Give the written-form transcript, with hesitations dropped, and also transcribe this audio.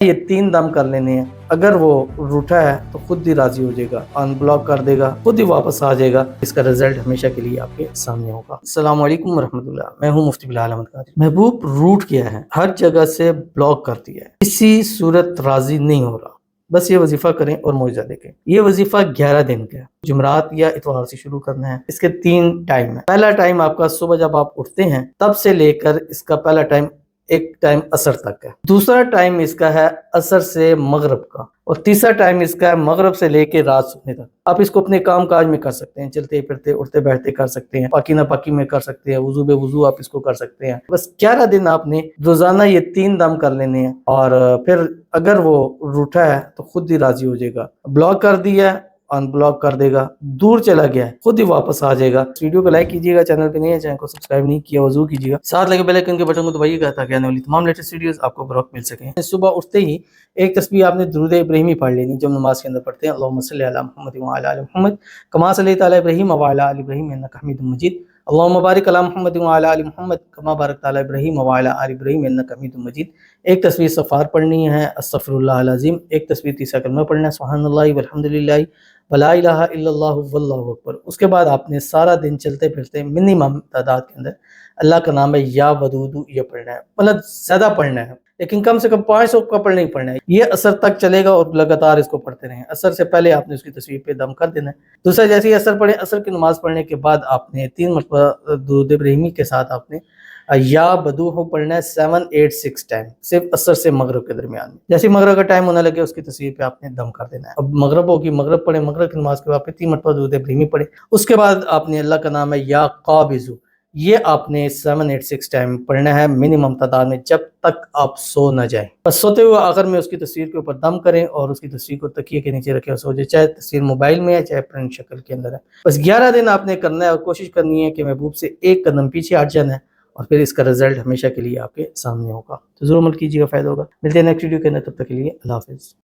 یہ 3 دم کر لینے ہیں. اگر وہ روٹھا ہے تو خود ہی راضی ہو جائے گا, ان بلاک کر دے گا, خود ہی واپس آ جائے گا. اس کا رزلٹ ہمیشہ کے لیے آپ کے سامنے ہوگا. السلام علیکم ورحمۃ اللہ, میں ہوں مفتی بلال احمد قادری. محبوب روٹ کیا ہے, ہر جگہ سے بلاک کرتی ہے, کسی صورت راضی نہیں ہو رہا. بس یہ وظیفہ کریں اور معجزہ دیکھیں. یہ وظیفہ 11 دن کا ہے, جمعرات یا اتوار سے شروع کرنا ہے. اس کے 3 ٹائم ہیں. پہلا ٹائم آپ کا صبح جب آپ اٹھتے ہیں تب سے لے کر اس کا پہلا ٹائم ایک ٹائم عصر تک ہے. دوسرا ٹائم اس کا ہے عصر سے مغرب کا, اور تیسرا ٹائم اس کا ہے مغرب سے لے کے رات سونے تک. آپ اس کو اپنے کام کاج میں کر سکتے ہیں, چلتے پھرتے اٹھتے بیٹھتے کر سکتے ہیں, پاکی نہ پاکی میں کر سکتے ہیں, وضو بے وضو آپ اس کو کر سکتے ہیں. بس 11 دن آپ نے روزانہ یہ 3 دم کر لینے ہیں, اور پھر اگر وہ روٹھا ہے تو خود ہی راضی ہو جائے گا. بلاک کر دیا, ان بلاک کر دے گا, دور چلا گیا ہے, خود ہی واپس آ جائے گا. اس ویڈیو کو لائک کیجیے گا, چینل پہ نہیں ہے چینل کو سبسکرائب نہیں کیا وضو کیجیے گا, ساتھ لگے بیل آئیکن کے بٹن کو دبائیے گا تاکہ آنے والی تمام لیٹسٹ ویڈیوز آپ کو بروقت مل سکیں. صبح اٹھتے ہی ایک تسبیح آپ نے درود ابراہیمی پڑھ لینی جو نماز کے اندر پڑھتے ہیں. اللہم صلی علی محمد وعلی آل محمد کما صلیت علی ابراہیم وعلی آل ابراہیم انک حمید مجید. اللہم بارک علی محمد وعلی آل محمد کما بارکت علی ابراہیم وعلی آل ابراہیم انک حمید مجید. ایک تسبیح استغفار پڑھنی ہے, استغفر اللہ العظیم. ایک تسبیح تیسرا کلمہ پڑھنا ہے, سبحان اللہ والحمد للہ ولا الہ الا اللہ واللہ اکبر. اس کے بعد آپ نے سارا دن چلتے پھرتے منیمم تعداد کے اندر اللہ کا نام ہے یا ودود یہ پڑھنا ہے. مطلب زیادہ پڑھنا ہے, لیکن کم سے کم 500 کا پڑھنا ہی پڑھنا ہے. یہ عصر تک چلے گا اور لگاتار اس کو پڑھتے رہیں. عصر سے پہلے آپ نے اس کی تصویر پہ دم کر دینا ہے. دوسرا جیسے ہی عصر پڑھیں, عصر کی نماز پڑھنے کے بعد آپ نے 3 مرتبہ درود ابراہیمی کے ساتھ آپ نے یا بدوح پڑھنا ہے 7-8-6 ٹائم, صرف عصر سے مغرب کے درمیان میں. جیسے مغرب کا ٹائم ہونے لگے اس کی تصویر پہ آپ نے دم کر دینا ہے. اب مغرب ہوگی, مغرب پڑھیں, مغرب کی نماز کے بعد پھر 3 مرتبہ درود ابراہیمی پڑھیں. اس کے بعد آپ نے اللہ کا نام ہے یا قابض, یہ آپ نے 7-8-6 ٹائم پڑھنا ہے منیمم تعداد میں جب تک آپ سو نہ جائیں. بس سوتے ہوئے آخر میں اس کی تصویر کے اوپر دم کریں اور اس کی تصویر کو تکیے کے نیچے رکھیں اور سو جائیں, چاہے تصویر موبائل میں ہے چاہے پرنٹ شکل کے اندر ہے. بس 11 دن آپ نے کرنا ہے اور کوشش کرنی ہے کہ محبوب سے ایک قدم پیچھے ہٹ جانا ہے, اور پھر اس کا رزلٹ ہمیشہ کے لیے آپ کے سامنے ہوگا. تو ضرور عمل کیجیے گا, فائدہ ہوگا. ملتے ہیں نیکسٹ ویڈیو کے اندر, تب تک کے لیے اللہ حافظ.